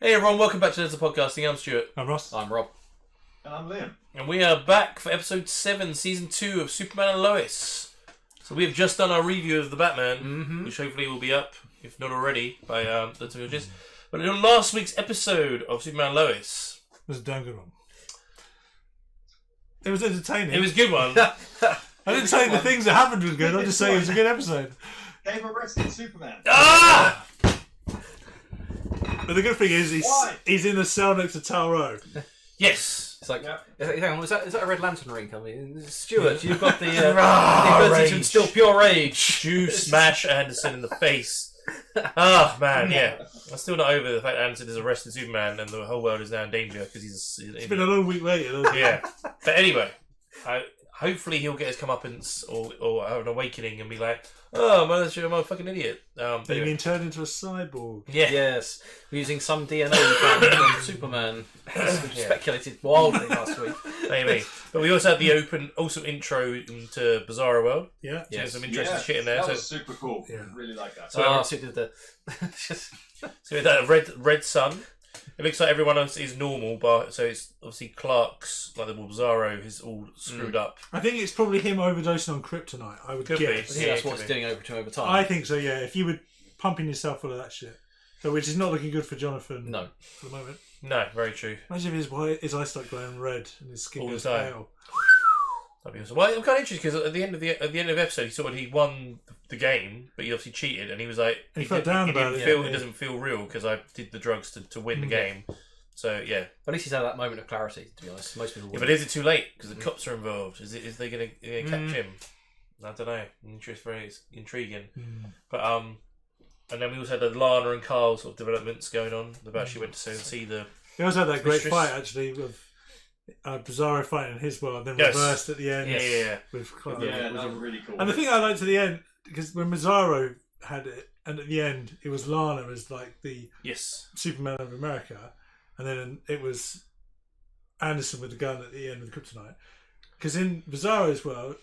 Hey everyone, welcome back to the Podcasting. I'm Stuart. I'm Ross. I'm Rob. And I'm Liam. And we are back for episode 7, season 2 of Superman and Lois. So we have just done our review of the Batman, which hopefully will be up, if not already, by the time of this. But in last week's episode of Superman and Lois... It was a damn good one. It was entertaining. It was a good one. I didn't say the things that happened was good, I'm just saying it was a good episode. They've arrested Superman. Ah! But the good thing is, he's in the cell next to Taro. Yes. It's like, hang on, is that a Red Lantern ring coming? Stuart, you've got the rage. ability to instill pure rage. You smash Anderson in the face. Oh man, yeah. I'm still not over the fact that Anderson has arrested Superman and the whole world is now in danger because he's... It's been a long week later, hasn't it? Yeah. But anyway, hopefully he'll get his comeuppance or have an awakening and be like, oh, I'm a fucking idiot. But you've been turned into a cyborg. Yeah. Yes, using some DNA from Superman. Speculated wildly last week. Maybe. But we also had the awesome intro into Bizarro World. Yeah. So there's some interesting shit in there. That was super cool. Yeah. Really like that. So did the... So with that red sun. It looks like everyone else is normal, but so it's obviously Clark's, like the Bizarro, is all screwed up. I think it's probably him overdosing on kryptonite, I would Could be. guess. I think that's what it's doing over time. I think so, yeah. If you were pumping yourself full of that shit. So, which is not looking good for Jonathan No. for the moment. No, very true. Imagine if his eyes start glowing red and his skin All the goes time. pale. That'd be awesome. Well, I'm kind of interested because at the end of the episode, he won the game, but he obviously cheated, and he was like, He felt down about it. It doesn't feel real because I did the drugs to win the game. So yeah, At least he's had that moment of clarity, to be honest. Most people yeah, wouldn't. but is it too late because the cops are involved? Is they going to catch him? I don't know. It's very intriguing. But and then we also had the Lana and Carl sort of developments going on. They've actually went to see the. He also had that great Mistress. fight, actually, with Bizarro fighting in his world, then Yes. reversed at the end. Yeah. With Clark. Yeah, that was really cool. And the thing I liked at the end, because when Bizarro had it, and at the end, it was Lana as like the Yes. Superman of America, and then it was Anderson with the gun at the end of the kryptonite. Because in Bizarro's world,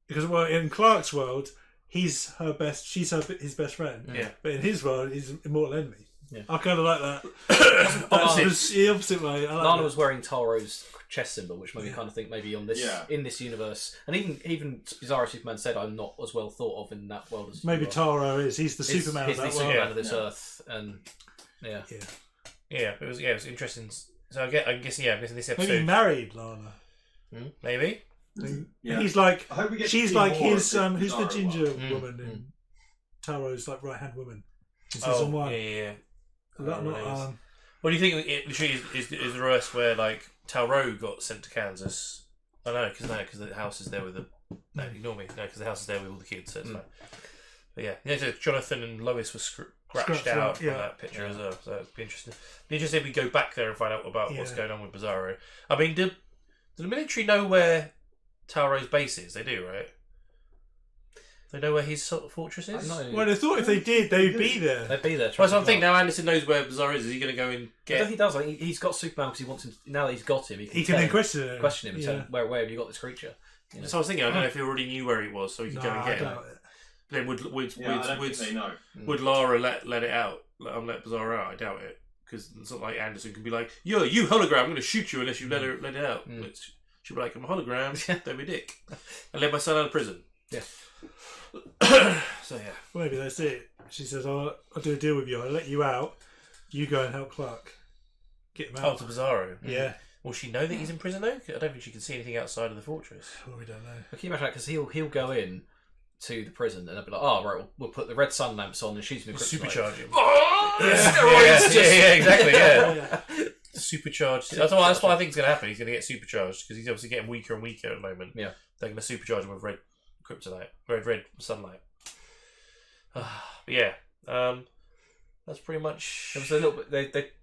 in Clark's world, she's his best friend. Yeah. But in his world, he's an immortal enemy. Yeah. I kind of like that. That's the opposite way. I like Lana that. was wearing Taro's chest symbol, which made me kind of think maybe on this in this universe, and even Bizarro Superman said, "I'm not as well thought of in that world as Maybe you are." Taro is. He's the Superman He's of the that world. Superman of this earth, and Yeah. Yeah. It was interesting. So I'm guessing this episode Maybe he married Lana. maybe. Yeah. He's like, I hope we get to she's see like more his of this who's the Bizarro ginger one. woman in Taro's like right hand woman in Oh, season 1. yeah. Is that not, Right. What do you think it literally is the rest where like Taro got sent to Kansas? I know because the house is there with the ignore me because the house is there with all the kids, so it's fine. But yeah, so Jonathan and Lois were scratched out from that picture as well, so it'd be interesting. It'd be interesting if we go back there and find out about what's going on with Bizarro. I mean, do the military know where Taro's base is? They do, right? They know where his sort of fortress is? well, I thought if they did, they'd be there. They'd be there. Well, so I'm thinking now Anderson knows where Bizarro is. Is he going to go and I get... don't think he does. I think he's got Superman because he wants him. Now that he's got him, He tell can then him, question him. and say, where have you got this creature? You know? So I was thinking, I don't know if he already knew where he was, so he could go and I get him. doubt it. Then I don't think they know. would Lara let it out? Let Bizarro out? I doubt it. Because it's not like Anderson can be like, yo, you hologram, I'm going to shoot you unless you let it out. She'll be like, I'm a hologram, don't be a dick. I let my son out of prison. Yeah. So yeah. Well, maybe that's it. She says, I'll do a deal with you. I'll let you out. You go and help Clark. Get him Oh, out. to Bizarro. Yeah. Will she know that he's in prison though? I don't think she can see anything outside of the fortress. Well, we don't know. But can you imagine that? Because he'll go in to the prison and they'll be like, oh, right, we'll put the red sun lamps on and shoot him with kryptonite. Supercharge him. Oh, Yeah, exactly, yeah. Supercharged. That's what I think is going to happen. He's going to get supercharged because he's obviously getting weaker and weaker at the moment. Yeah. They're going to supercharge him with red kryptonite, red sunlight. But yeah, that's pretty much. It was a little bit.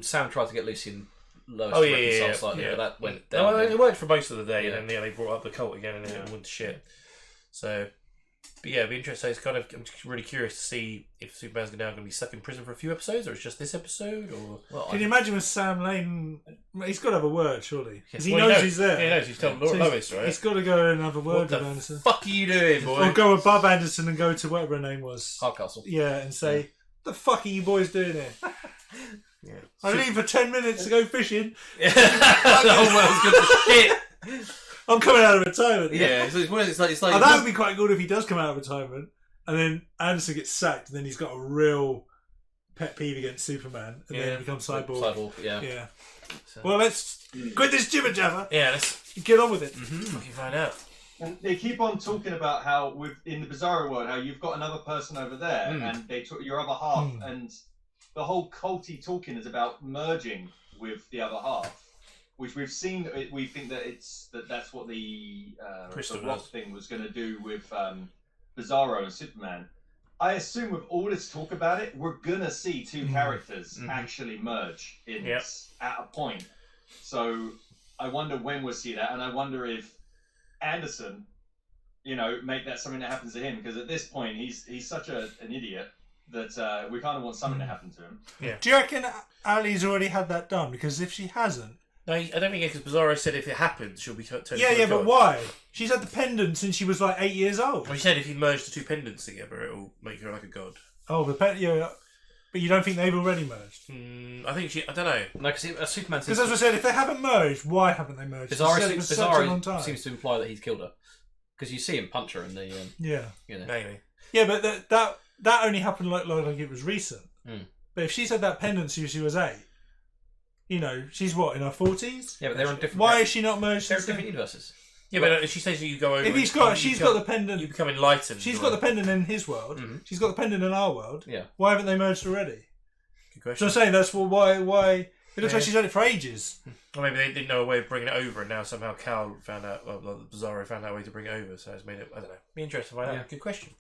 Sam tried to get Lucy and Lois Oh to yeah, reconcile yeah, slightly, yeah. but that went No, down. it worked for most of the day, Yeah. and then they brought up the cult again, and it went to shit. So, but yeah, it'd be interesting. It's kind of, I'm just really curious to see if Superman's now going to be stuck in prison for a few episodes, or it's just this episode, or. Well, Can you imagine with Sam Lane? He's got to have a word, surely. Because he Well, knows he's there. Yeah, he knows. He's telling So Lois, right? He's got to go and have a word What the with Anderson. fuck are you doing, boy? Or go above Anderson and go to whatever her name was. Hardcastle. Yeah, and say, the fuck are you boys doing here? I leave for 10 minutes to go fishing. The whole world's good for shit. I'm coming out of retirement. Yeah, so it's like Oh, that would be quite good if he does come out of retirement and then Anderson gets sacked and then he's got a real pet peeve against Superman and then becomes Cyborg. Cyborg, yeah. So. Well, let's quit this jibber jabber. Yeah, let's get on with it. Fucking find out. And they keep on talking about how in the Bizarro world, how you've got another person over there, and they took your other half, and the whole culty talking is about merging with the other half, which we've seen. We think that that's what the Rock thing was going to do with Bizarro and Superman. I assume with all this talk about it, we're gonna see two characters actually merge in this at a point. So I wonder when we'll see that, and I wonder if Anderson, make that something that happens to him, because at this point he's such an idiot that we kind of want something to happen to him. Yeah. Do you reckon Ali's already had that done? Because if she hasn't, no, I don't think because Bizarro said if it happens, she'll be turned. Yeah, but why? She's had the pendant since she was like 8 years old. Well, she said if you merge the two pendants together, it'll make her like a god. Oh, but you don't think they've already merged? I think I don't know. No, because Superman. Because as I said, if they haven't merged, why haven't they merged? Bizarro seems to imply that he's killed her, because you see him punch her in the. Maybe. Yeah, but that only happened like it was recent. But if she's had that pendant since she was 8. She's what, in her 40s? Yeah, but they're on different. Why is she not merged? They're in different universes. Yeah, but if she says you go over, if she's got the pendant, you become enlightened. She's got the pendant in his world. She's got the pendant in our world. Yeah. Why haven't they merged already? Good question. So I'm saying that's why. It looks like she's had it for ages. Or maybe they didn't know a way of bringing it over, and now somehow Kal found out. Well, Bizarro found out a way to bring it over, so it's made it. I don't know. Be interesting to find out. Good question.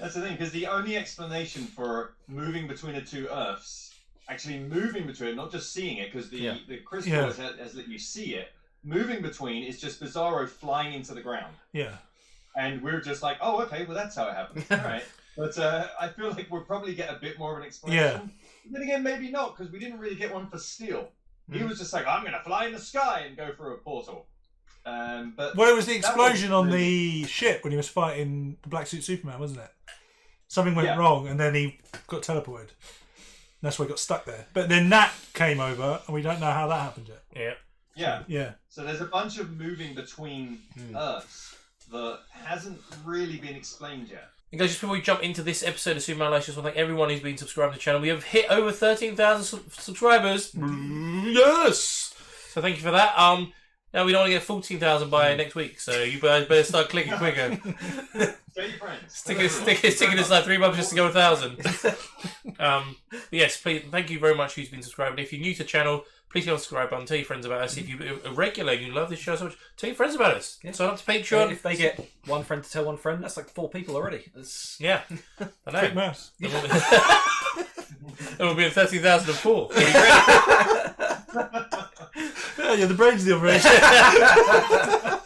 That's the thing, because the only explanation for moving between the two Earths, actually moving between, not just seeing it, because the crystal has let you see it. Moving between is just Bizarro flying into the ground. Yeah. And we're just like, oh, okay, well, that's how it happened. All right. But I feel like we'll probably get a bit more of an explanation. Yeah. Then again, maybe not, because we didn't really get one for Steel. He was just like, I'm going to fly in the sky and go through a portal. But it was the explosion on the ship when he was fighting the black suit Superman, wasn't it? Something went wrong, and then he got teleported. That's why he got stuck there. But then that came over, and we don't know how that happened yet. Yeah. So there's a bunch of moving between Earths that hasn't really been explained yet. And guys, just before we jump into this episode of Superman Lois, just want to thank everyone who's been subscribed to the channel. We have hit over 13,000 subscribers. Yes! So thank you for that. Now we don't want to get 14,000 by next week, so you guys better start clicking quicker. Tell your friends. Sticking us like 3 months just to go 1,000. Yes, please, thank you very much who's been subscribed. If you're new to the channel, please hit the subscribe button. Tell your friends about us. If you're a regular and you love this show so much, tell your friends about us. Sign up to Patreon. If they get one friend to tell one friend, that's like 4 people already. Yeah, I know. Quick maths. It will be at 13,004. Yeah, the brains of the operation.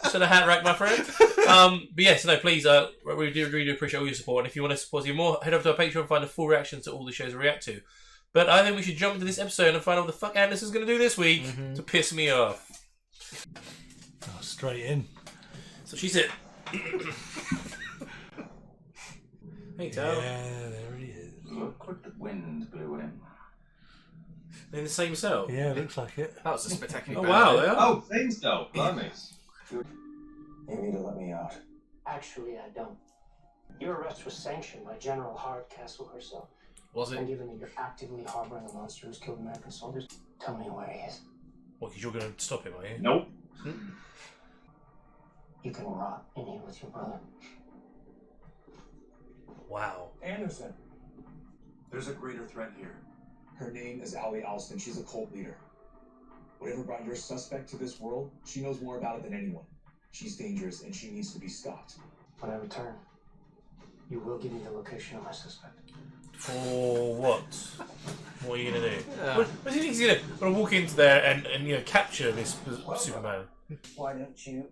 Should I hat rack, my friend? But yes, no, please, we really do appreciate all your support. And if you want to support us even more, head over to our Patreon and find the full reactions to all the shows we react to. But I think we should jump into this episode and find out what the fuck Anderson's going to do this week to piss me off. Oh, straight in. So she said, hey, Tal. Yeah, there he is. Look what the wind blew in. They're in the same cell? Yeah, looks like it. That was a spectacular. Oh, wow, they are. Oh, same cell. Blimey. You need to let me out. Actually, I don't. Your arrest was sanctioned by General Hardcastle herself. Was it? And given that you're actively harboring a monster who's killed American soldiers, tell me where he is. Well, because you're going to stop him, are you? Nope. You can rot in here with your brother. Wow. Anderson, there's a greater threat here. Her name is Ali Alston. She's a cult leader. Whatever brought your suspect to this world, she knows more about it than anyone. She's dangerous and she needs to be stopped. When I return, you will give me the location of my suspect. For what? What are you going to do? What do you think he's going to walk into there and capture this Superman? Why don't you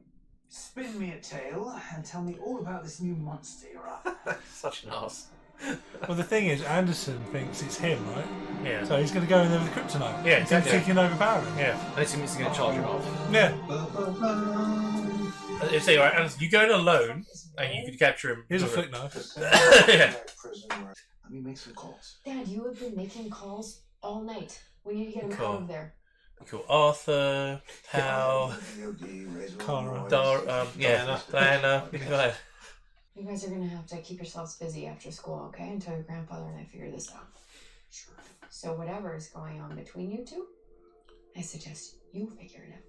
spin me a tale and tell me all about this new monster you're after? Such an arse. Well, the thing is, Anderson thinks it's him, right? Yeah. So he's going to go in there with kryptonite. Yeah, exactly. So he can overpower him. Yeah. And it's going to charge him off. Yeah. Say, right, Anderson, you go in alone and you can capture him. Here's a flick knife. Yeah. Let me make some calls. Dad, you have been making calls all night. We need to get him Cool. out of there. Cool. Arthur, Hal, Cara. Diana. Go You guys are gonna have to keep yourselves busy after school, okay? Until your grandfather and I figure this out. Sure. So whatever is going on between you two, I suggest you figure it out.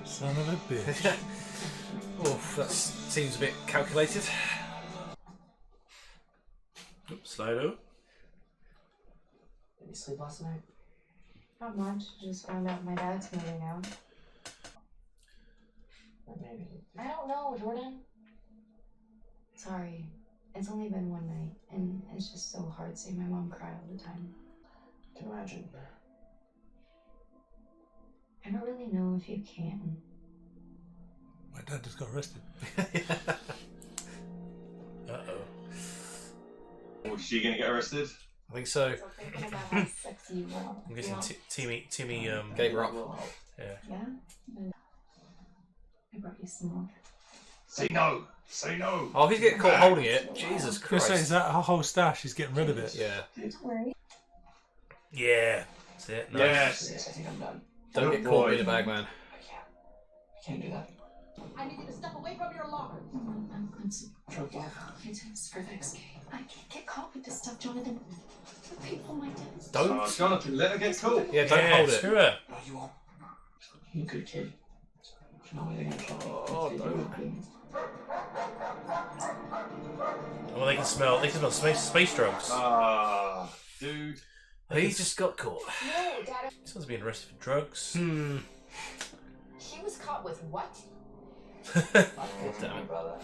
Son of a bitch. Oof, that seems a bit calculated. Slido. Did you sleep last night? Not much. Just found out my dad's moving out. Or maybe. I don't know, Jordan. Sorry. It's only been one night, and it's just so hard seeing my mom cry all the time. I can imagine. I don't really know if you can. My dad just got arrested. Was she going to get arrested? I think so. So thinking about how sexy you are. I'm guessing Timmy Gave her up. yeah. Yeah? And I brought you some more. Say no! Say no! Oh, if he's getting caught holding it, Jesus I was Christ. saying, is that her whole stash? He's getting rid of it. Yeah. Don't worry. Yeah. That's it. Nice. Yes! I think I'm done. Don't get caught being a bag man. I can't do that. I need you to step away from your locker. It's Trouble. it's for the XK. I can't get caught with this stuff, Jonathan. The people might do. Don't. Jonathan, let her get caught. Yeah, don't hold it. Screw it. No, you won't. You a good kid. No way they're gonna kill me. Oh, don't. Well, they can smell space drugs. Ah, dude. He just got caught. No, Dad. Someone's being arrested for drugs. He was caught with what? Damn it. brother.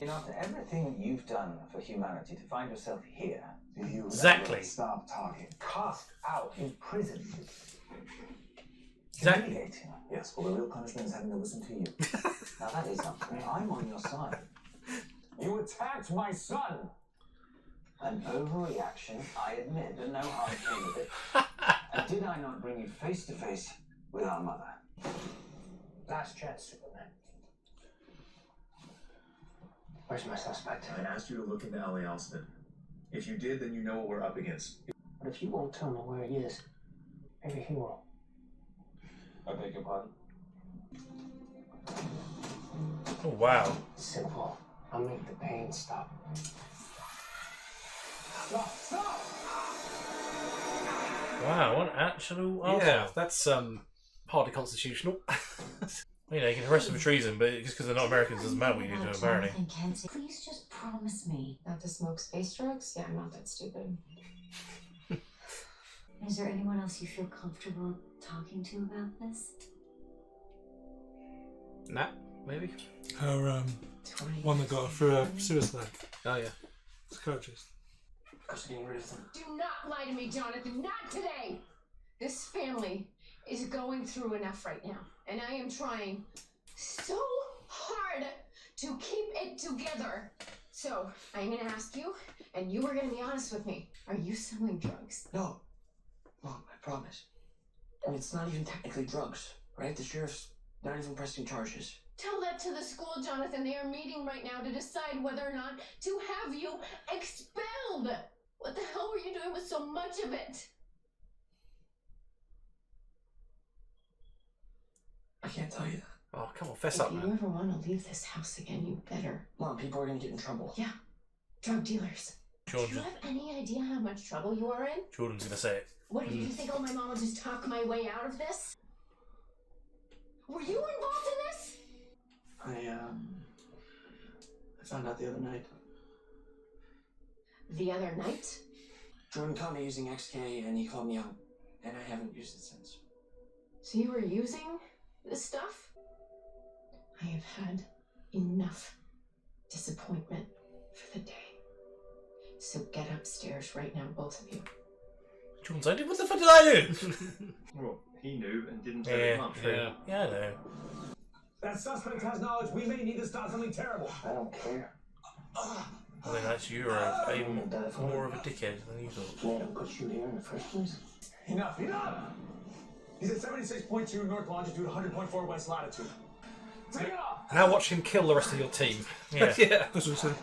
You know, after everything you've done for humanity to find yourself here, you Exactly. stop talking. Cast out, imprisoned. Exactly. Humiliating. Yes, well, the real punishment is having to listen to you. Now that is something. I'm on your side. You attacked my son. An overreaction, I admit, but no harm came of it. And did I not bring you face to face with our mother? Last chance, Superman. Where's my suspect? I asked you to look into Allie Alston. If you did, then you know what we're up against. But if you won't tell me where he is, maybe he will. I beg your pardon? Oh wow. Simple. I'll make the pain stop. Stop! Stop! Wow, what actual Yeah, that's hardly constitutional. You know, you can arrest them for treason, but just because they're not Americans doesn't matter what you do to them, apparently. Jonathan Kenzie, please just promise me. Not to smoke space drugs? Yeah, I'm not that stupid. Is there anyone else you feel comfortable talking to about this? Nah, maybe. Her one that got her through a suicide. Oh yeah. Psychiatrist. I was getting rid of them. Do not lie to me, Jonathan. Not today. This family is going through enough right now. And I am trying so hard to keep it together. So, I'm going to ask you, and you are going to be honest with me. Are you selling drugs? No. Mom, I promise. And it's not even technically drugs, right? The sheriff's not even pressing charges. Tell that to the school, Jonathan. They are meeting right now to decide whether or not to have you expelled. What the hell were you doing with so much of it? I can't tell you that. Oh, come on, fess If up, you man. ever want to leave this house again, you better. Mom, people are going to get in trouble. Yeah. Drug dealers. Do you Jordan, have any idea how much trouble you are in? Jordan's gonna say it. What, did you think, oh, my mom will just talk my way out of this? Were you involved in this? I found out the other night. The other night? Jordan caught me using XK and he called me out. And I haven't used it since. So you were using this stuff? I have had enough disappointment for the day. So get upstairs right now, both of you. Jordan's like, what the fuck did I do? Well, he knew and didn't tell his Yeah, mum. yeah, I know. That suspect has knowledge. We may need to stop something terrible. I don't care. I think that's you're more of a dickhead than you thought. Made him put you here in the first place. Enough! Enough! He's at 76.2 north longitude, 100.4 west latitude. Take it off! Now watch him kill the rest of your team. Yeah. Yeah. That's what I said.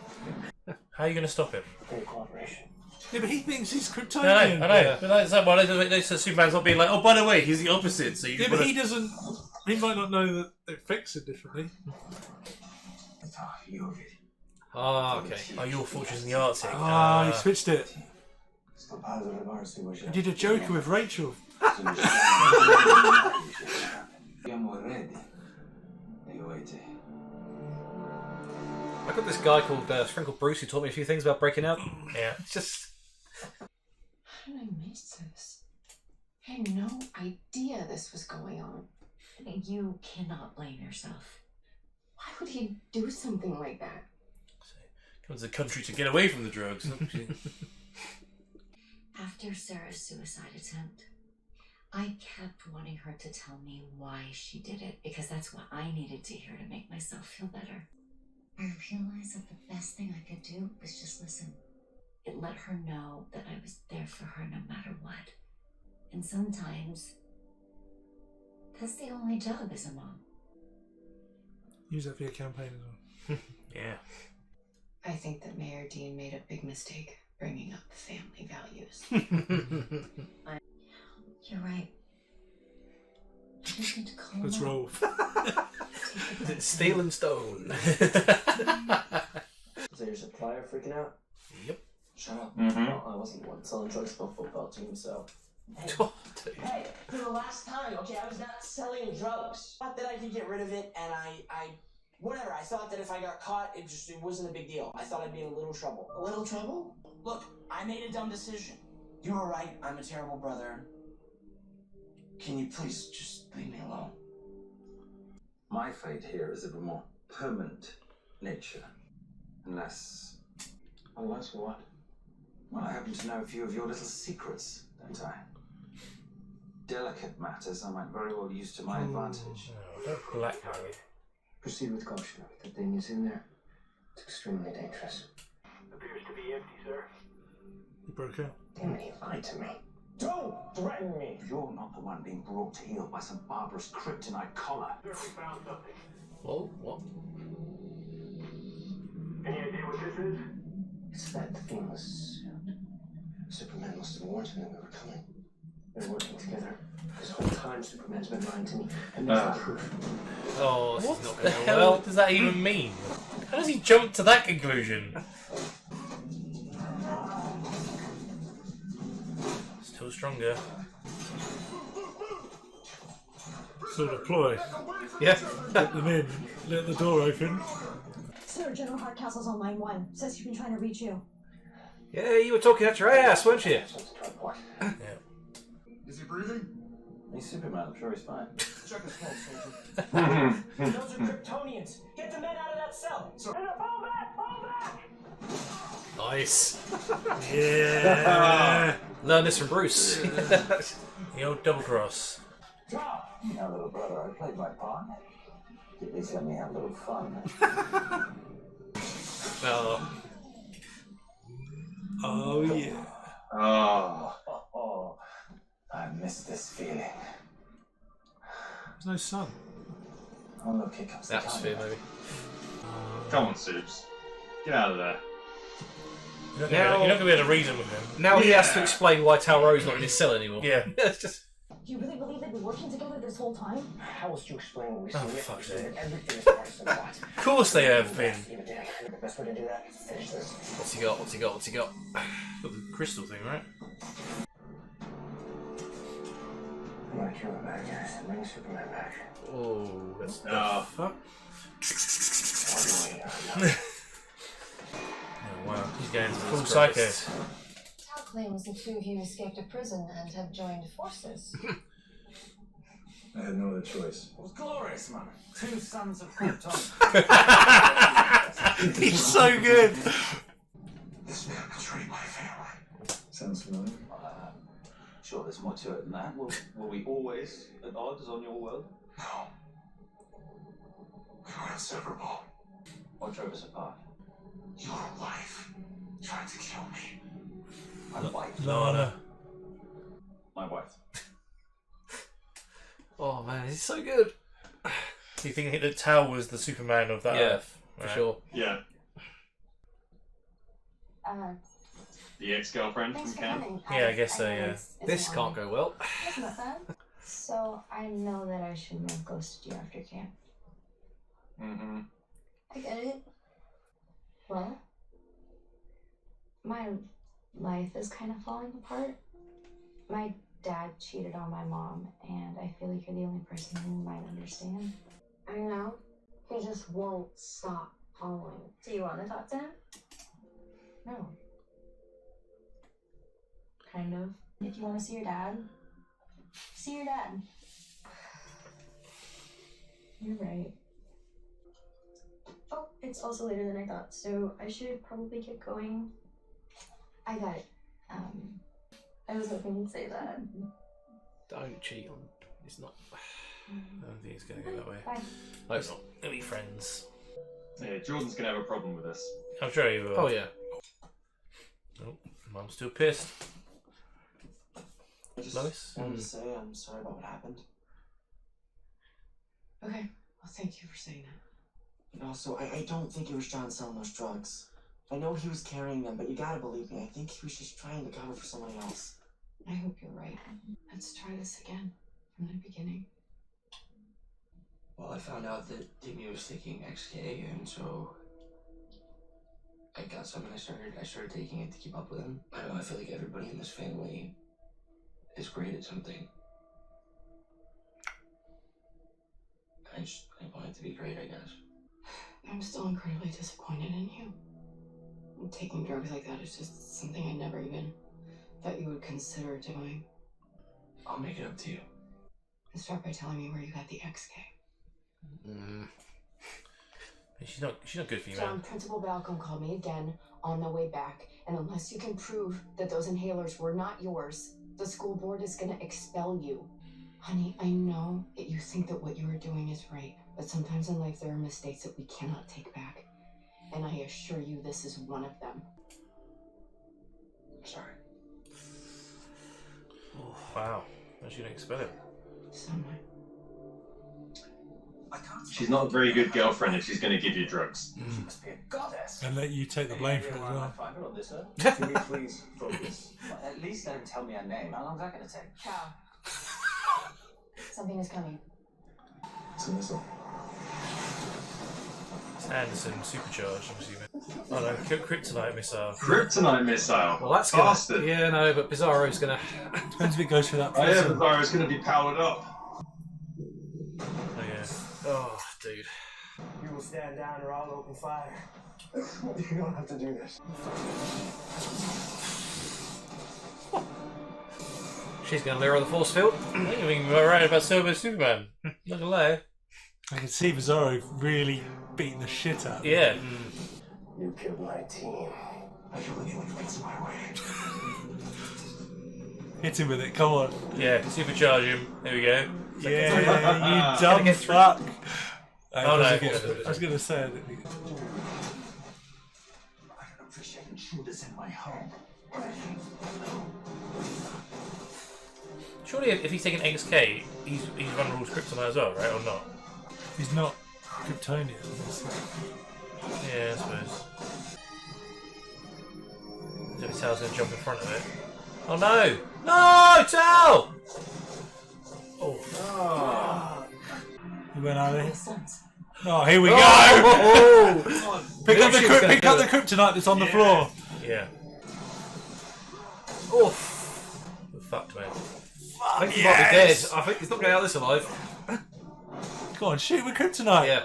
How are you going to stop him? Great cooperation. Yeah, but he thinks he's I Kryptonian. know. Yeah. But that's like, why they say Superman's not being like, oh, by the way, he's the opposite. So you Yeah, but he doesn't. He might not know that it affects it differently. Ah, okay. Oh, your fortress in the Arctic. Ah, he switched it. Sto padre levarsi vuoi He did a Joker with Rachel. Siamo ready. Io e te. I got this guy called a friend called Bruce who taught me a few things about breaking out. Yeah. It's just. How did I miss this? I had no idea this was going on. You cannot blame yourself. Why would he do something like that? Comes to the country to get away from the drugs. After Sarah's suicide attempt, I kept wanting her to tell me why she did it, because that's what I needed to hear to make myself feel better. I realized that the best thing I could do was just listen. It let her know that I was there for her no matter what. And sometimes, that's the only job as a mom. Use that for your campaign as well. Yeah. I think that Mayor Dean made a big mistake bringing up family values. You're right. I just need to calm Let's down. roll. Steel and stone. Is that your supplier freaking out? Yep. Shut up. Mhm. Well, I wasn't the one selling drugs to a football team, so. Hey, for the last time, okay, I was not selling drugs. Thought that I could get rid of it, and whatever. I thought that if I got caught, it wasn't a big deal. I thought I'd be in a little trouble. A little trouble? Look, I made a dumb decision. You were right. I'm a terrible brother. Can you please just leave me alone? My fate here is of a more permanent nature. Unless what? well, I happen to know a few of your little secrets, don't I? Delicate matters I might very well use to my advantage. Blackmail. Proceed with caution. The thing is in there. It's extremely dangerous. Appears to be empty, sir. He broke out. Damn it, he lied to me. Don't threaten me! You're not the one being brought to heel by some barbarous kryptonite collar. Sir, we found something. Whoa, what? Any idea what this is? It's that thing was. Superman must have warned him that we were coming. They're working together. This whole time, Superman's been lying to me, and there's the proof. Oh, this What is not the going to go hell well. does that even mean? How does he jump to that conclusion? Still stronger. Sort of ploy. Yeah. Let them in. Let the door open. Sir, General Hardcastle's on line 1. Says he's been trying to reach you. Yeah, you were talking out your ass, weren't you? Yeah. Is he breathing? He's Superman, I'm sure he's fine. Check his pulse, soldier. Those are Kryptonians! Get the men out of that cell! Fall back! Fall back! Nice. Yeah. Learn this from Bruce. The old double cross. Drop! Now, little brother, I played my part. At least let me have a little fun. Oh. Oh yeah. Oh, I miss this feeling. There's no sun. Oh, look, here comes the Atmosphere, maybe. Come on, Supes. Get out of there. You're not going to be able to reason with him. Now he has to explain why Talro's not in his cell anymore. Yeah. It's just. You really believe they've been working together this whole time? How else do you explain what we see? Oh, fuck's sake. Everything is part of some plot. Of course they have been. Even Dan, the best way to do that is finish this. What's he got? What's he got? What's he got? Got the crystal thing, right? I'm gonna kill the bad guys and bring Superman back. Oh, that's. Fuck. Oh, wow. He's going full psycho. Tal claims the two of you escaped a prison and have joined forces. I had no other choice. It was glorious, man. Two sons of Krypton. He's so good. This man betrayed my family. Sounds familiar? Sure, there's more to it than that. Were we always at odds on your world? No. We were inseparable. What drove us apart? Your wife tried to kill me. My wife. Lana. My wife. Oh man, he's so good. So you think that Tal was the Superman of that Earth? For sure. Yeah. The ex-girlfriend from camp? Yeah, I guess so, yeah. This can't go well. That's not bad. So I know that I shouldn't have ghosted you after camp. Mm-hmm. I get it. Well, my life is kind of falling apart. My dad cheated on my mom, and I feel like you're the only person who might understand. I know. He just won't stop following. Do you want to talk to him? No. Kind of. If you want to see your dad, see your dad. You're right. Oh, it's also later than I thought, so I should probably get going. I got it. I was hoping you'd say that. Don't cheat on. It's not. I don't think it's going to go that way. Bye. No, it's not. They'll be friends. Yeah, Jordan's going to have a problem with this. I'm sure he will. Oh, yeah. Oh, Mum's still pissed. I just Lois? wanted to say I'm sorry about what happened. Okay. Well, thank you for saying that. And also, I don't think it was John selling those drugs. I know he was carrying them, but you gotta believe me. I think he was just trying to cover for somebody else. I hope you're right. Let's try this again from the beginning. Well, I found out that Timmy was taking XK, and so I got some, and I started taking it to keep up with him. I don't know. I feel like everybody in this family is great at something. I want it to be great, I guess. I'm still incredibly disappointed in you. Taking drugs like that is just something I never even thought you would consider doing. I'll make it up to you. And start by telling me where you got the XK. She's not good for you, John, man. Principal Balcom called me again on the way back, and unless you can prove that those inhalers were not yours, the school board is gonna expel you. Honey, I know that you think that what you are doing is right, but sometimes in life there are mistakes that we cannot take back. And I assure you this is one of them. I'm sorry. Oh, wow. I shouldn't expel him. So am I. She's not a very good girlfriend if she's going to give you drugs. She must be a goddess. And let you take the blame for it as well. Find her on this, sir. Can we please focus? Well, at least let him tell me her name. How long is that going to take? Cal. Something is coming. It's a missile. It's Anderson, supercharged, I'm assuming. Oh no, kryptonite missile. Kryptonite missile. Well, that's gonna. Bastard. Yeah, no, but Bizarro's gonna. Depends if it goes for that Oh yeah, person. Bizarro's going to be powered up. Oh yeah. Oh, dude. You will stand down or I'll open fire. You don't have to do this. She's gonna lure the force field. I think we were right about Superman. Not gonna lie. I can see Bizarro really beating the shit out of him. Yeah. You killed my team. I feel like it gets my way. Hit him with it, come on. Yeah, supercharge him. There we go. Yeah, you dumb fuck. Oh, no. I was going to say that. I don't appreciate intruders in my home. Surely if he's taking XK, he's vulnerable to kryptonite as well, right? Or not? He's not Kryptonian. Yeah, I suppose. Maybe Tal's going to jump in front of it. Oh no! No, Tal! Oh. He went out there. Sense. Oh, here we go! Oh, pick up the kryptonite that's on the floor. Yeah. Oh, we're fucked, man. I think he might be dead. I think he's not getting out of this alive. Come on, shoot with kryptonite. Yeah.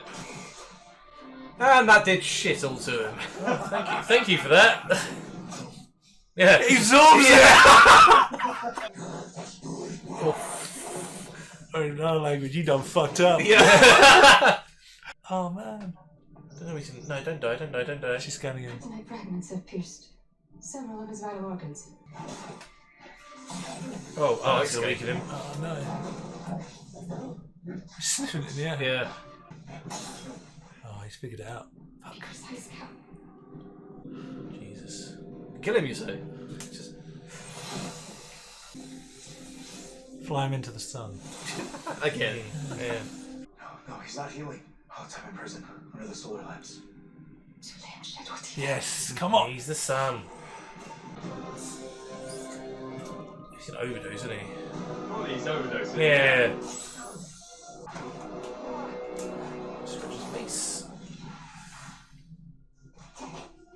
And that did shit all to him. Thank you for that. Yeah. He absorbs it! Or in another language, you done fucked up. Yeah. Oh man. No, don't die. She's scanning him. Kryptonite fragments have pierced several of his vital organs. Oh, it's weaken him. Oh no. He's sniffing it in the air. Yeah. Oh, he's figured it out. Fuck. Precise count. Jesus. Kill him, you say? Just... Fly him into the sun. Again. Yeah. No, He's not healing. Oh, it's him in prison, under the solar lamps. Yes, come on. He's the son. He's an overdose, isn't he? Oh, he's overdosing. Yeah. Scratch his face.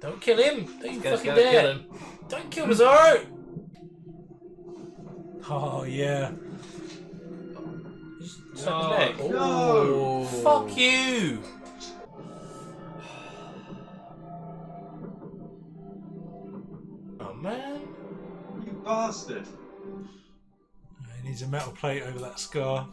Don't kill him. Don't you fucking dare. Kill him. Don't kill Bizarro. Oh, yeah. Suck his neck. No. Fuck you. Oh, man. You bastard. He needs a metal plate over that scar.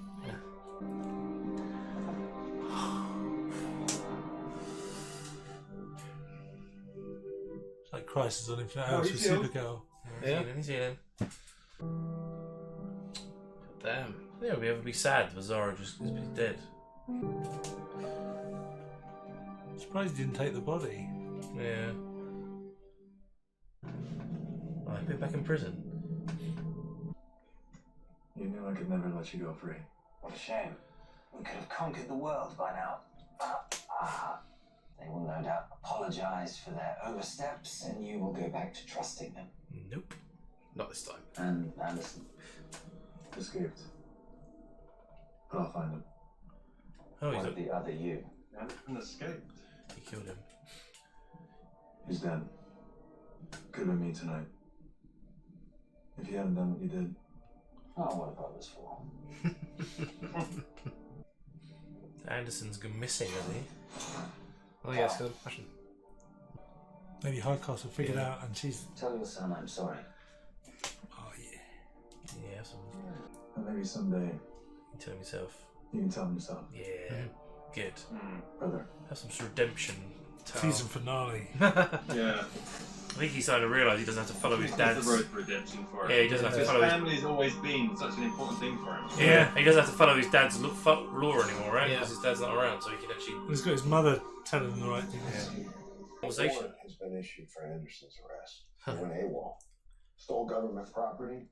It's like Crisis on Infinite Earths with Supergirl. Yeah, he's healing. Damn. Yeah, we ever be sad if Bizarro just is dead. I'm surprised he didn't take the body. Yeah. Oh, he's been back in prison. You knew I could never let you go free. What a shame. We could have conquered the world by now. They will no doubt apologize for their oversteps, and you will go back to trusting them. Nope. Not this time. And Anderson escaped. But I'll find him. Oh, he's what of the other you? Anderson escaped. He killed him. He's dead. Could have been me tonight. If you hadn't done what you did. Oh, what have others for? Anderson's gone missing, hasn't he? Oh, yeah, it's good question. Maybe Hardcastle figured out and she's... Tell your son I'm sorry. Oh, yeah. Yeah, some... And maybe someday You tell him yourself. you can tell him yourself. Yeah. Good. Brother. Have some sort of redemption. Season finale. Yeah. I think he's starting to realise he doesn't have to follow his dad's... That's the road to redemption for him. Yeah, he doesn't have to His follow his... family's always been such an important thing for him. Yeah, he doesn't have to follow his dad's law anymore, right? Yeah. Because his dad's not around, so he can actually... He's got his mother telling him the right things. Conversation. Warrant has been issued for Anderson's arrest. He went AWOL. Stole government property,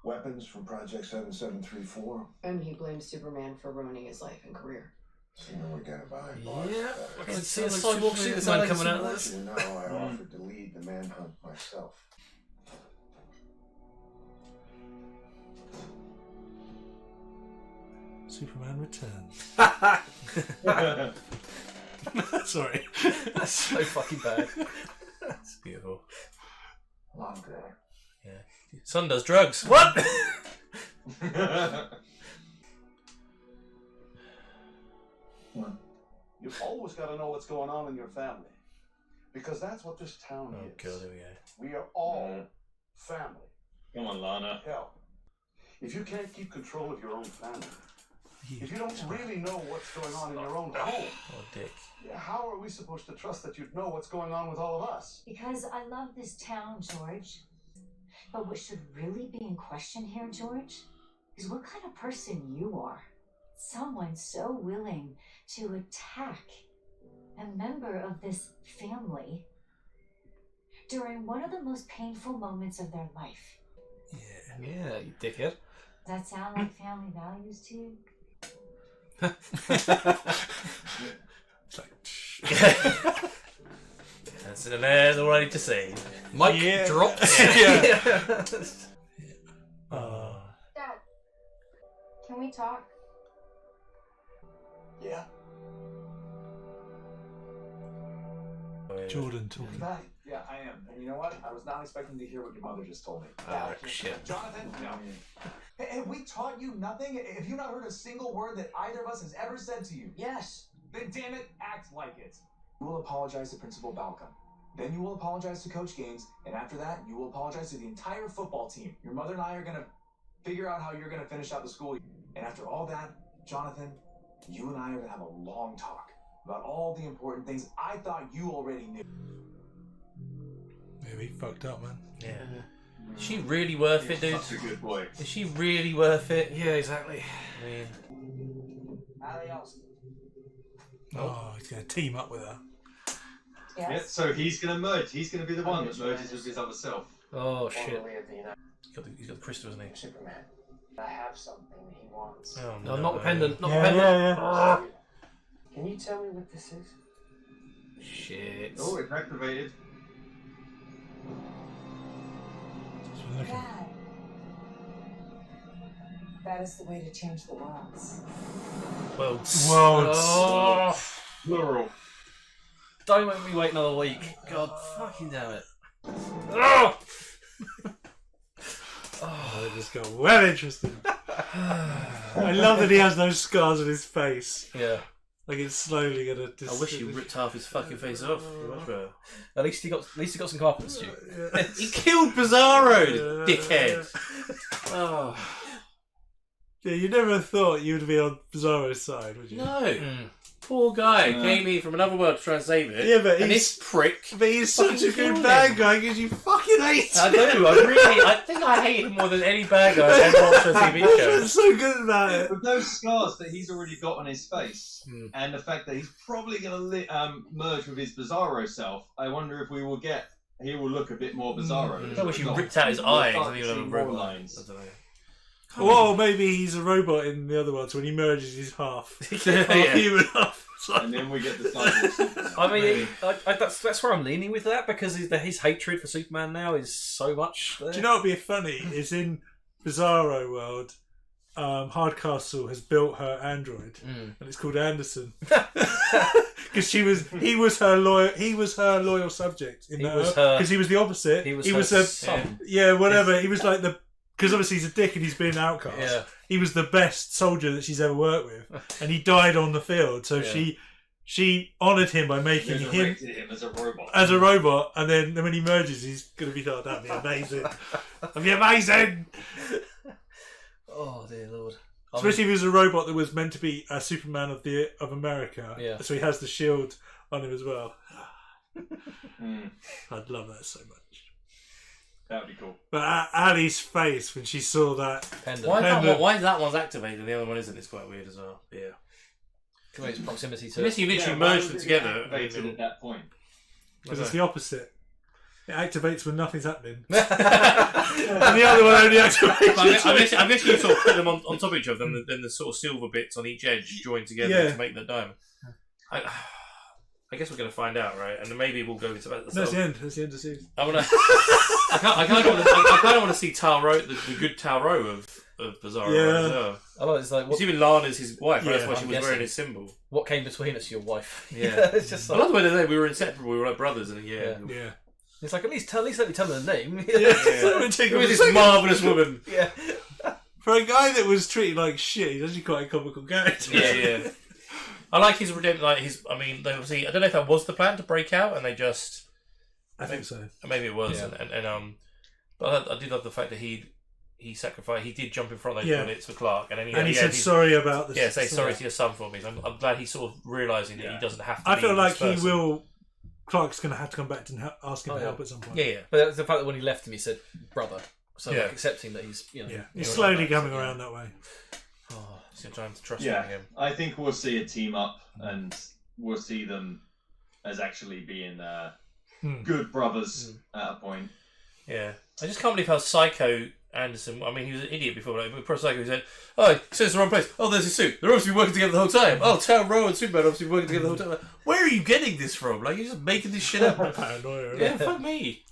weapons from Project 7734. And he blames Superman for ruining his life and career. So now we're getting behind Yeah, bars. I can see a cyborg Superman coming out of this. You know, I offered to lead the manhunt myself. Superman returns. Sorry. That's so fucking bad. It's beautiful. Long day. Yeah. Son does drugs. What? You've always got to know what's going on in your family. Because that's what this town Oh, is. God, there we go. We are all family. Come on, Lana. Hell, if you can't keep control of your own family, if you don't really know what's going on in your own home, Oh, dick. how are we supposed to trust that you'd know what's going on with all of us? Because I love this town, George. But what should really be in question here, George, is what kind of person you are. Someone so willing to attack a member of this family during one of the most painful moments of their life. Yeah, you dickhead. Does that sound like family values to you? That's an air all ready to say. Mike drops. Dad, can we talk? Yeah. Jordan talking. Yeah, I am. And you know what? I was not expecting to hear what your mother just told me. Oh, shit. Jonathan, no. Hey, have we taught you nothing? Have you not heard a single word that either of us has ever said to you? Yes. Then damn it, act like it. You will apologize to Principal Balcom. Then you will apologize to Coach Gaines, and after that, you will apologize to the entire football team. Your mother and I are gonna figure out how you're gonna finish out the school year. And after all that, Jonathan, you and I are gonna have a long talk about all the important things I thought you already knew. Yeah, he fucked up, man. Yeah. Is she really worth it, dude? Such a good boy. Is she really worth it? Yeah, exactly. I mean... Ali Alston. Oh, he's going to team up with her. Yes. Yeah, so he's going to merge. He's going to be the one that merges with his other self. Oh, shit. He's got the crystal, hasn't he? Superman. I have something he wants. Oh, No, not dependent. Not Yeah, dependent. yeah, yeah. Can you tell me what this is? Shit. Oh, it's activated. Dad. That is the way to change the worlds. Worlds. Oh. Plural. Don't make me wait another week. God fucking damn it. Oh. Oh, it just got well interesting. I love that he has no scars on his face. Yeah. Like it's slowly gonna. I wish he ripped half his fucking face off. Much better. At least he got some carpet, Stu. He killed Bizarro, dickhead. Oh. Yeah, you never thought you'd be on Bizarro's side, would you? No. Poor guy came in from another world to try and save it. Yeah, but and this prick. But he's such a good bad guy because you fucking hate him. I do. I think I hate him more than any bad guy I've ever watched on a TV show. He's so good about it. With those scars that he's already got on his face, and the fact that he's probably going to merge with his Bizarro self, I wonder if he will look a bit more Bizarro. I wish he ripped out his eyes. I Can't think see he more would lines. I don't know. Well, maybe he's a robot in the other one, so when he merges, he's half human, half. And then we get the cycle. I mean, that's where I'm leaning with that because his hatred for Superman now is so much. There. Do you know what would be funny? Is in Bizarro world, Hardcastle has built her android, and it's called Anderson. Because he was her loyal subject. Because he was the opposite. He was her son. Yeah, whatever. He was like the. Because obviously he's a dick and he's been an outcast. Yeah. He was the best soldier that she's ever worked with, and he died on the field. So she honoured him by making him as a robot. As a robot, and then when he merges, he's going to be like, "That'd be amazing! That'd be amazing!" Oh dear Lord! Especially if he was a robot that was meant to be a Superman of America. Yeah. So he has the shield on him as well. I'd love that so much. That would be cool. But Ali's face when she saw that pendant. Why that one's activated and the other one isn't? It's quite weird as well. Yeah. Its proximity to. Unless you literally merged them together. Activated at that point. Because it's the opposite. It activates when nothing's happening. And the other one only activates. I'm guessing you sort of put them on top of each other, and then the sort of silver bits on each edge join together to make the diamond. I guess we're going to find out, right? And then maybe we'll go into that. That's the end. That's the end of the season. I kind of want to see Talro, the good Talro of Bizarro. Yeah. As well. I know it's like even Lana's his wife. Right? Yeah, That's why she was wearing his symbol. What came between us, your wife? Yeah, it's just I like, love the way they say we were inseparable. We were like brothers, and yeah. It's like at least let me tell them the name. Who is this marvellous woman? Yeah. For a guy that was treated like shit, he's actually quite a comical character. Yeah. I like his redemption. I mean, they obviously. I don't know if that was the plan to break out, and they just. I think so. Maybe it was, Yeah. but I did love the fact that he sacrificed. He did jump in front of those bullets for Clark, and then he said sorry about this. Yeah, say sorry to your son for me. So I'm glad he's sort of realising that he doesn't have to. I feel like he will. Clark's going to have to come back to ask him for help at some point. Yeah. But it's the fact that when he left him, he said brother. So like accepting that he's he's slowly coming around that way. Oh, it's your time to trust him. I think we'll see a team up, and we'll see them as actually being good brothers at a point. Yeah, I just can't believe how psycho Anderson. I mean, he was an idiot before, but pro psycho. He said, "Oh, he says the wrong place. Oh, there's his suit. They're obviously working together the whole time. Oh, Talro and Superman obviously working together the whole time. Where are you getting this from? Like, you're just making this shit up." Paranoia. Yeah, fuck me.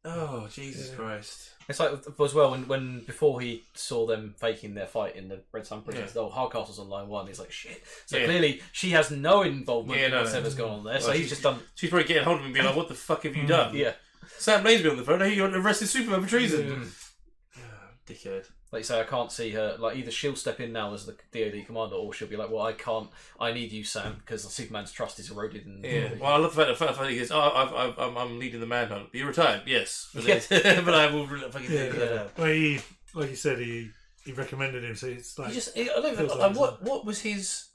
Oh, Jesus Christ. It's like as well when before he saw them faking their fight in the Red Sun Prison, Hardcastle's on line 1. He's like, shit. So clearly she has no involvement in whatever's going on there. So he's just done. She's probably getting hold of him and being like, "What the fuck have you done?" Yeah. Sam Lanesby on the phone. Hey, you arrested Superman for treason. Dickhead. Like you say, I can't see her. Like either she'll step in now as the DoD commander, or she'll be like, "Well, I can't. I need you, Sam, because Superman's trust is eroded." And Well, I love the fact that he goes, "Oh, I'm leading the manhunt. You're retired, yes, but I will fucking take that out." Well, he, like you said, he recommended him, so it's like. What was his?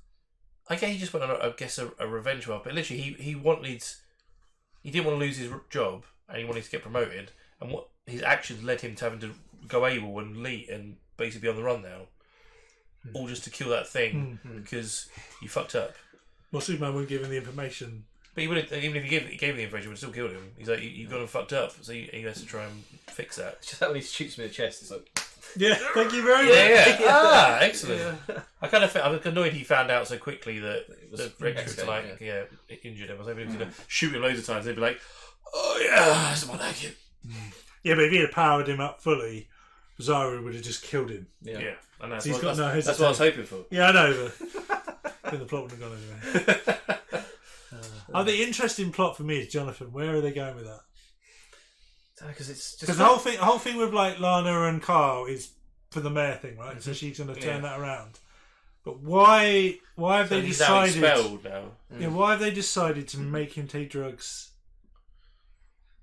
I guess he just went on a revenge war, but literally he didn't want to lose his job, and he wanted to get promoted, and what his actions led him to having to go AWOL and leave and basically be on the run now, all just to kill that thing because you fucked up. Well, Superman wouldn't give him the information, but he wouldn't. Even if he gave him the information, he would have still killed him. He's like, "You've got him fucked up," so he has to try and fix that. It's just that when he shoots me in the chest, it's like. Yeah, thank you very much. Yeah. Excellent. I kind of I'm annoyed he found out so quickly that the Red Kryptonite injured him. I was hoping he was going to shoot him loads of times. They'd be like, "Oh yeah, that's my naked." Yeah, but if he had powered him up fully, Bizarro would have just killed him. Yeah. And that's, So he's what, got that's, no that's what I was hoping for. Yeah, I know, but then the plot would have gone anyway. The interesting plot for me is Jonathan. Where are they going with that? Because the whole thing with like Lana and Carl is for the mayor thing, right? So she's going to turn that around. But why have they decided? He's now expelled now. Yeah, why have they decided to make him take drugs?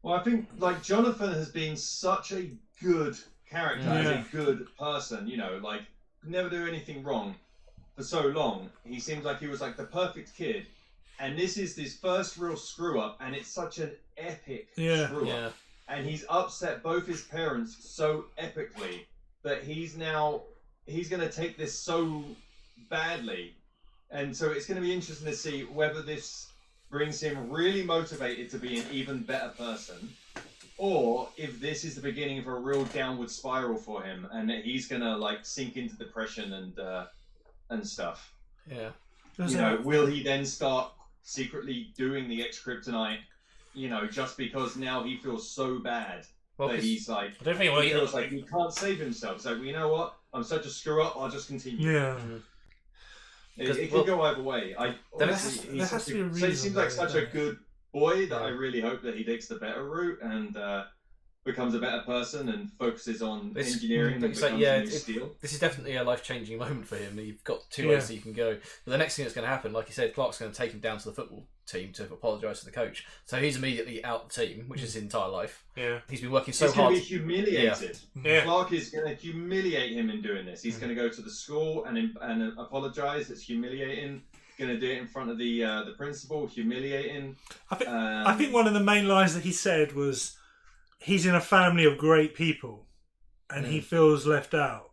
Well, I think like Jonathan has been such a good character, as a good person. You know, like never do anything wrong for so long. He seems like he was like the perfect kid, and this is his first real screw up, and it's such an epic screw up. And he's upset both his parents so epically that he's going to take this so badly. And so it's going to be interesting to see whether this brings him really motivated to be an even better person, or if this is the beginning of a real downward spiral for him and that he's going to like sink into depression and stuff. Yeah. You know, will he then start secretly doing the X-Kryptonite? You know, just because now he feels so bad that he's like, I don't think he feels like he can't save himself. So you know what? I'm such a screw up. I'll just continue. Yeah. It can go either way. There has to be a reason. So he seems like such a good boy that I really hope that he takes the better route and becomes a better person and focuses on engineering and becomes a new steel. This is definitely a life-changing moment for him. You've got two ways that you can go. But the next thing that's going to happen, like you said, Clark's going to take him down to the football team to apologise to the coach. So he's immediately out the team, which is his entire life. Yeah. He's been working so He's hard. He's going to be humiliated. Yeah. Clark is going to humiliate him in doing this. He's going to go to the school and apologise. It's humiliating. Going to do it in front of the principal, humiliating. I think one of the main lines that he said was, he's in a family of great people and he feels left out.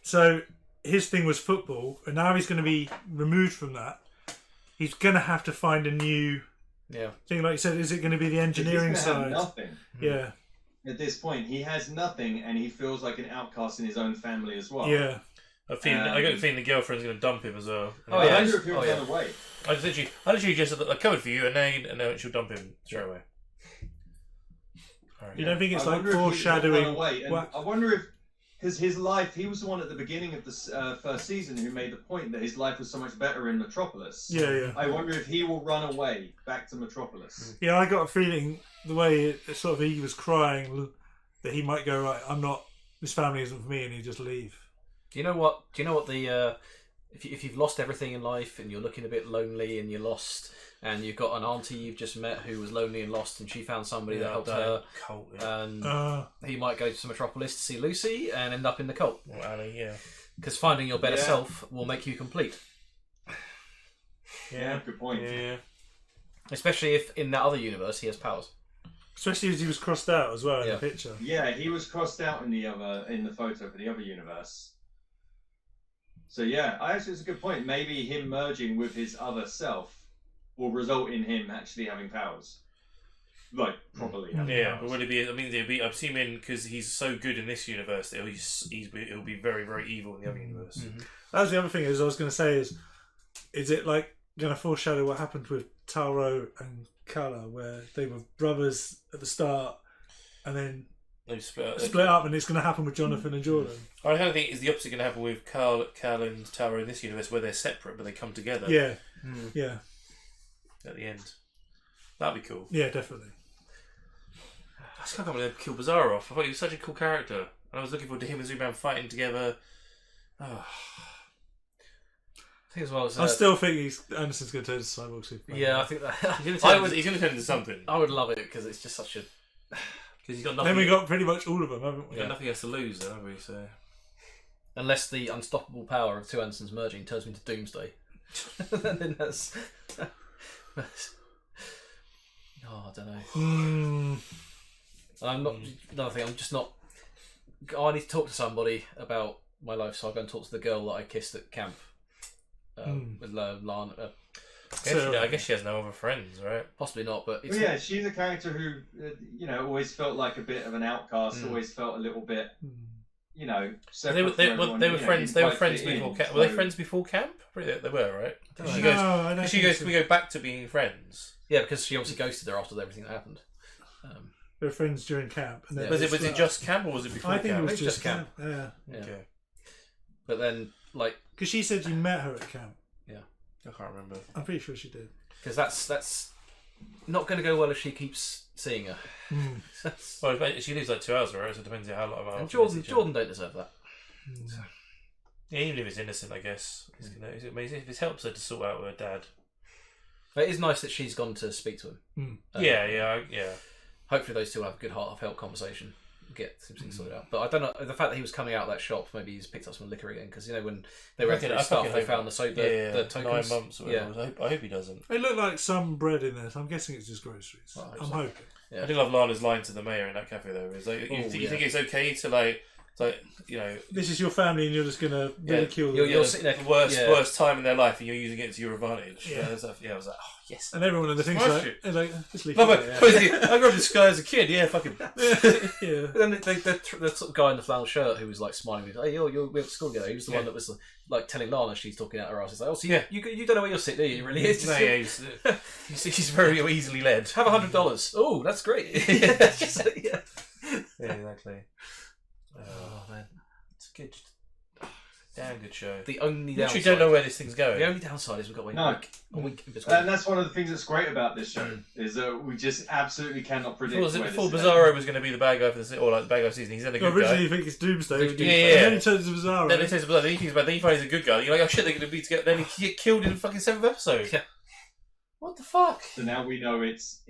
So his thing was football, and now he's going to be removed from that. He's going to have to find a new thing. Like you said, is it going to be the engineering side? Nothing. Yeah. At this point, he has nothing, and he feels like an outcast in his own family as well. Yeah. I got the feeling the girlfriend's going to dump him as well. I wonder if he'll run away. I literally just said, I covered for you, and then she'll dump him straight away. You don't think it's like foreshadowing? I wonder if, because his life, he was the one at the beginning of the first season who made the point that his life was so much better in Metropolis. Yeah. I wonder if he will run away back to Metropolis. Yeah, I got a feeling the way he was crying that he might go, right, I'm not, this family isn't for me, and he'd just leave. Do you know what the if you've lost everything in life and you're looking a bit lonely and you're lost, and you've got an auntie you've just met who was lonely and lost, and she found somebody that helped her, and he might go to Metropolis to see Lucy and end up in the cult. Well, Ali, yeah. Because finding your better self will make you complete. Yeah, good point. Yeah. Especially if in that other universe he has powers. Especially as he was crossed out as well in the picture. Yeah, he was crossed out in the photo for the other universe. So yeah, actually it's a good point. Maybe him merging with his other self will result in him actually having powers, like properly. Yeah, but would it be? I mean, it'd be. I'm assuming because he's so good in this universe that he'll be very, very evil in the other universe. Mm-hmm. That was the other thing. I was going to say is it like going to foreshadow what happened with Taro and Kal-el, where they were brothers at the start, and then they split up, and it's going to happen with Jonathan and Jordan. I kind of think it's the opposite going to happen with Kal and Taro in this universe, where they're separate but they come together. Yeah, yeah. At the end, that'd be cool. Yeah, definitely. I just can't believe they killed Bizarro off. I thought he was such a cool character, and I was looking forward to him and Superman fighting together. Oh. I think as well as I still think Anderson's going to turn into Cyborg Superman. Yeah, I think that he's going to turn into something. I would love it because it's just such a. Because he's got nothing. Then we got pretty much all of them, haven't we? We've got nothing else to lose, then, have we? So, unless the unstoppable power of two Andersons merging turns me into Doomsday, then that's. I don't know. I'm not. Another thing, I'm just not. I need to talk to somebody about my life, so I'll go and talk to the girl that I kissed at camp with Lana. I guess she has no other friends, right? Possibly not, but it's yeah, she's a character who, always felt like a bit of an outcast. Always felt a little bit you know, They separate were from everyone, they were you know, friends. didn't They were quite friends fit in, before camp. so- Were they friends before camp? Pretty, they were, right? No, She I goes. don't She think goes. so. We go back to being friends. Yeah, because she obviously ghosted her after everything that happened. They were friends during camp. And then Was they it split just camp or was it before I camp? think it was It's just just camp. Yeah. Yeah. Okay. But then, like, Because she said you met her at camp. yeah, I can't remember. I'm pretty sure she did. because that's not going to go well if she keeps seeing her. Well, she lives like 2 hours away, so it depends on how long. And Jordan don't deserve that. Yeah, even if it's innocent, I guess. It's amazing if it helps her to sort out with her dad. But it is nice that she's gone to speak to him. Yeah. Hopefully, those two will have a good heart-of-help conversation, get some things sorted out. But I don't know, the fact that he was coming out of that shop, maybe he's picked up some liquor again, because you know when they were through stuff, they found the tokens. 9 months. Or whatever. I hope he doesn't. It looked like some bread in there, so I'm guessing it's just groceries. Well, I hope I'm so. hoping. Yeah. I do love Lana's line to the mayor in that cafe though. Is like, you think it's okay to you know, This is your family, and you're just gonna ridicule them. You're sitting there, the worst time in their life, and you're using it to your advantage. Yeah. I was like, oh yes. And everyone in the thing's Smash like, it. like, just leave No, it but there. I grew up this guy as a kid. Yeah, fucking. Yeah. But then the sort of guy in the flannel shirt who was like smiling, with, "Hey, we went to school together." He was the one that was like telling Lana she's talking out her ass. It's like, "Oh, so you don't know where you're sitting, do you? Really?" It's No, yeah, he's very easily led. Have $100. Oh, that's great. Yeah, exactly. Oh man, it's a good, damn good show. The only literally downside, don't know where this thing's going. The only downside is we've got a week in between. And that's one of the things that's great about this show is that we just absolutely cannot predict. Was it where before this is Bizarro was going to be the bad guy for the or like the bad guy of the season? He's then a good Originally, guy. you think it's Doomsday. Yeah. And then he turns to Bizarro. Then he turns to Bizarro. Then he thinks about. Then he finds he's a good guy. You're like, oh shit, they're going to be together. Then he get killed in the fucking 7th episode. Yeah. What the fuck? So now we know it's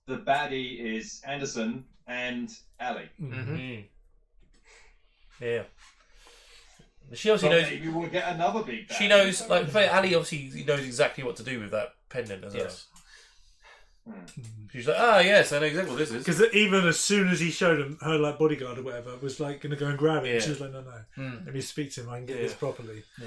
the baddie is Anderson and Ali. Mm-hmm. Yeah. She obviously knows. Maybe we'll get another big bad. She knows, like, Ali obviously knows exactly what to do with that pendant as well. Yes. She's like, yes, I know exactly what this is. Because even as soon as he showed him, her like bodyguard or whatever was like going to go and grab it, and she was like, no. Let me speak to him. I can get this properly. Yeah.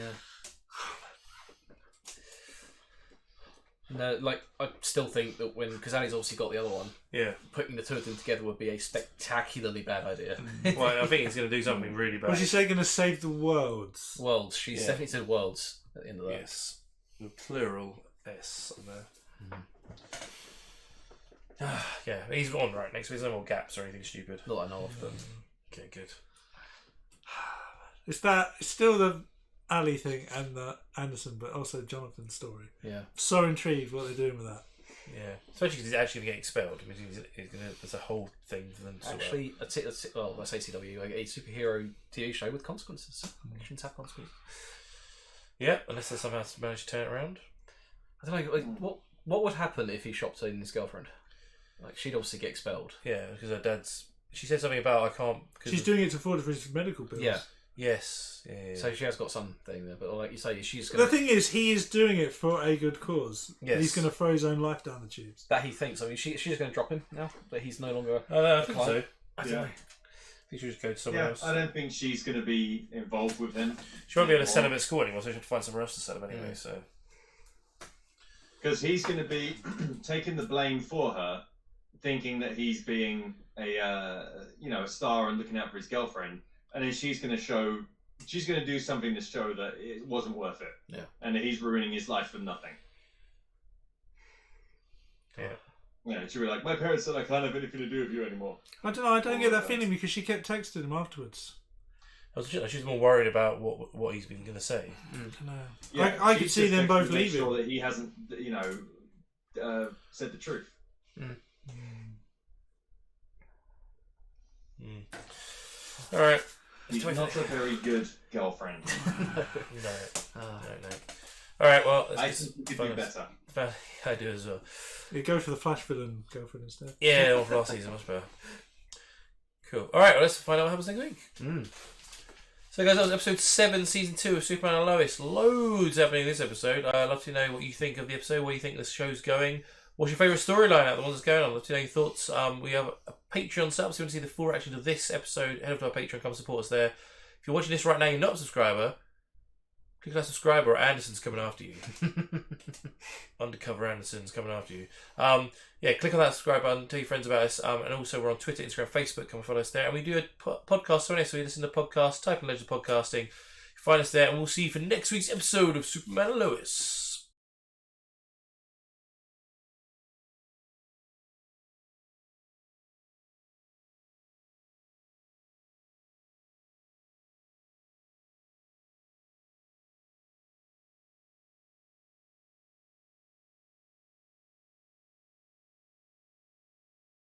No, like I still think that because Ali's obviously got the other one. Yeah. Putting the two of them together would be a spectacularly bad idea. Well, I think he's going to do something really bad. Was she say going to save the worlds? Worlds. She definitely said worlds at the end of that. Yes. The plural S on there. Yeah, he's on right next week. There's no more gaps or anything stupid. Not that I know of, but okay, good. It's still the Ali thing and the Anderson, but also Jonathan's story. Yeah. So intrigued what they're doing with that. Yeah, especially because he's actually going to get expelled. I mean, there's a whole thing for them to actually, I say CW, a superhero TV show with consequences. Actions have consequences. Yeah, unless they somehow manage to turn it around. I don't know. Like, what would happen if he shopped in his girlfriend? Like, she'd obviously get expelled. Yeah, because her dad's. She said something about I can't. She's doing it to afford for his medical bills. Yeah. Yes. Yeah. So she has got something there, but like you say, she's gonna. The thing is, he is doing it for a good cause. Yes. He's going to throw his own life down the tubes. That he thinks. I mean, she's going to drop him now, but he's no longer. I think so. I don't know. I think she'll just go to someone else. I don't think she's going to be involved with him. She won't be able to sell him at school anymore, so she'll have to find somewhere else to sell him anyway. So. Because he's going to be taking the blame for her, thinking that he's being a star and looking out for his girlfriend, and then she's going to do something to show that it wasn't worth it. Yeah. And that he's ruining his life for nothing. Yeah. Yeah, she'll be like, my parents said I can't have anything to do with you anymore. I don't know. I don't get that feeling because she kept texting him afterwards. She's more worried about what he's been going to say. I don't know. Yeah, I could she's see just them checking both to make leaving. Sure that he hasn't, said the truth. All right. He's not a very good girlfriend. No. All right. Well, I think you could do better. I do as well. You go for the Flash villain girlfriend instead. Yeah, well, for last season, much better. Cool. All right, well, let's find out what happens next week. So, guys, that was episode 7, season 2 of Superman and Lois. Loads happening in this episode. I'd love to know what you think of the episode, what you think the show's going. What's your favourite storyline out of the ones that's going on? I'd love to know your thoughts. We have a Patreon sub, so if you want to see the full reaction to this episode, head over to our Patreon, come support us there. If you're watching this right now and you're not a subscriber, click that subscribe, or Anderson's coming after you. Undercover Anderson's coming after you. Yeah, click on that subscribe button, tell your friends about us, and also we're on Twitter, Instagram, Facebook. Come and follow us there, and we do a podcast. So you listen to podcasts, type in Legends of Podcasting, find us there, and we'll see you for next week's episode of Superman Lois.